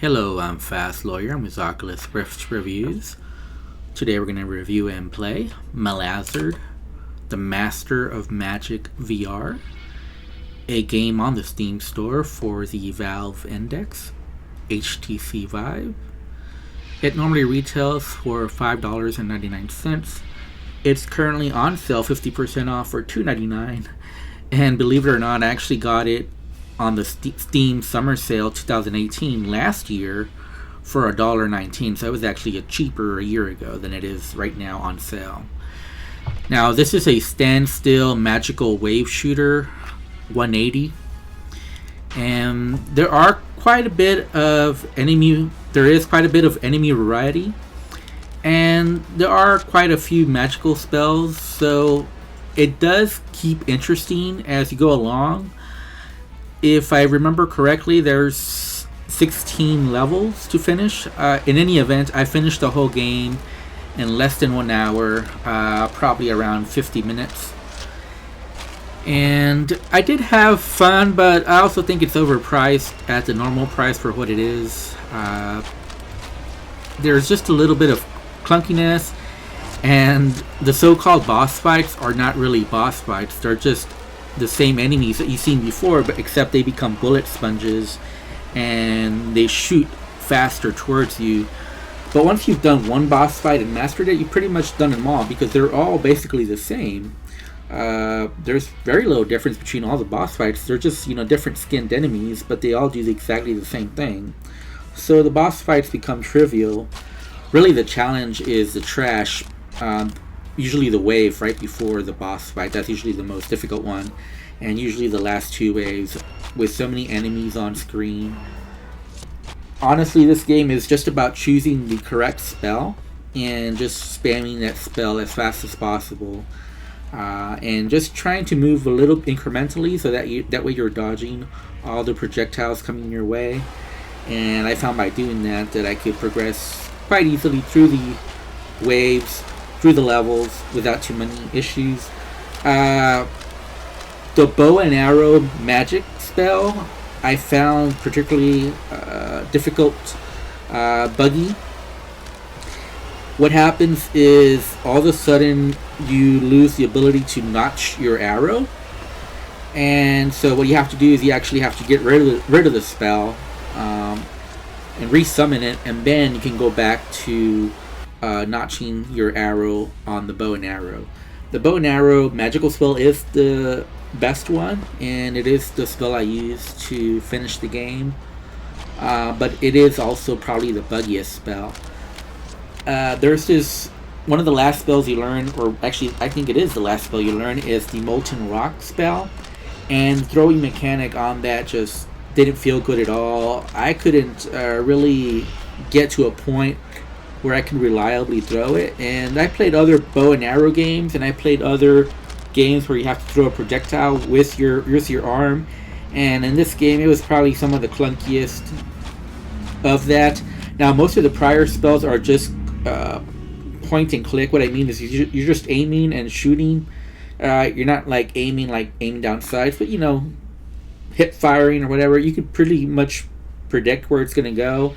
Hello, I'm Fast Lawyer. I'm with Oculus Rift Reviews. Today we're going to review and play Malazard, the Master of Magic VR, a game on the Steam store for the Valve Index, HTC Vive. It normally retails for $5.99. It's currently on sale 50% off for $2.99. And believe it or not, I actually got it on the Steam Summer Sale 2018 last year for $1.19. So it was actually cheaper a year ago than it is right now on sale. Now this is a standstill magical wave shooter 180, and there is quite a bit of enemy variety, and there are quite a few magical spells, so it does keep interesting as you go along. If I remember correctly, there's 16 levels to finish. In any event, I finished the whole game in less than 1 hour, probably around 50 minutes. And I did have fun, but I also think it's overpriced at the normal price for what it is. There's just a little bit of clunkiness, and the so-called boss fights are not really boss fights. They're just the same enemies that you've seen before, but except they become bullet sponges and they shoot faster towards you. But once you've done one boss fight and mastered it, you've pretty much done them all, because they're all basically the same. There's very little difference between all the boss fights. They're just, different skinned enemies, but they all do exactly the same thing. So the boss fights become trivial. Really, the challenge is the trash. Usually the wave right before the boss fight. That's usually the most difficult one, and usually the last two waves with so many enemies on screen. Honestly, this game is just about choosing the correct spell and just spamming that spell as fast as possible, and just trying to move a little incrementally so that way you're dodging all the projectiles coming your way. And I found by doing that I could progress quite easily through the waves, through the levels, without too many issues. The bow and arrow magic spell I found particularly difficult, buggy. What happens is all of a sudden you lose the ability to notch your arrow, and so what you have to do is you actually have to get rid of the spell, and resummon it, and then you can go back to notching your arrow on the bow and arrow. The bow and arrow magical spell is the best one, and it is the spell I use to finish the game, but it is also probably the buggiest spell. There's this one of the last spells you learn, or actually I think it is the last spell you learn, is the molten rock spell, and the throwing mechanic on that just didn't feel good at all. I couldn't really get to a point where I can reliably throw it. And I played other bow and arrow games, and I played other games where you have to throw a projectile with your arm, and in this game it was probably some of the clunkiest of that. Now most of the prior spells are just point and click. What I mean is you're just aiming and shooting. You're not aiming down sights, but hip firing or whatever. You can pretty much predict where it's going to go,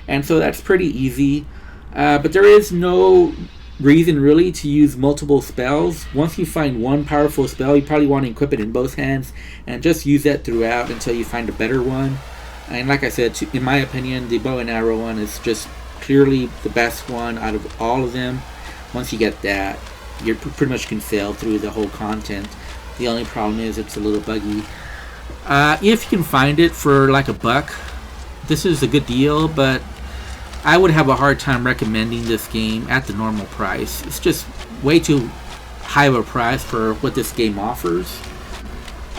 and so that's pretty easy. But there is no reason really to use multiple spells. Once you find one powerful spell, you probably want to equip it in both hands and just use that throughout until you find a better one. And like I said, in my opinion, the bow and arrow one is just clearly the best one out of all of them. Once you get that, you pretty much can sail through the whole content. The only problem is it's a little buggy. If you can find it for like $1, this is a good deal, but I would have a hard time recommending this game at the normal price. It's just way too high of a price for what this game offers.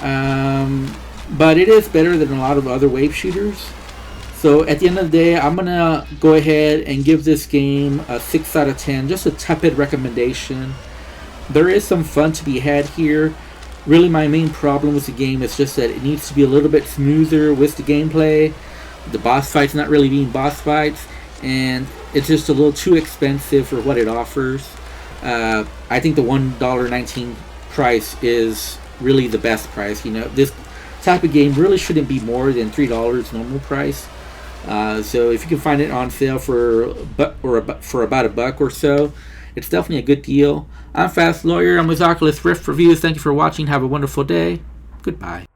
But it is better than a lot of other wave shooters. So at the end of the day, I'm going to go ahead and give this game a 6 out of 10. Just a tepid recommendation. There is some fun to be had here. Really, my main problem with the game is just that it needs to be a little bit smoother with the gameplay. The boss fights not really being boss fights, and it's just a little too expensive for what it offers. I think the $1.19 price is really the best price. This type of game really shouldn't be more than $3 normal price. So if you can find it on sale for for about $1 or so, it's definitely a good deal. I'm Fast Lawyer. I'm with Oculus Rift Reviews. Thank you for watching. Have a wonderful day. Goodbye.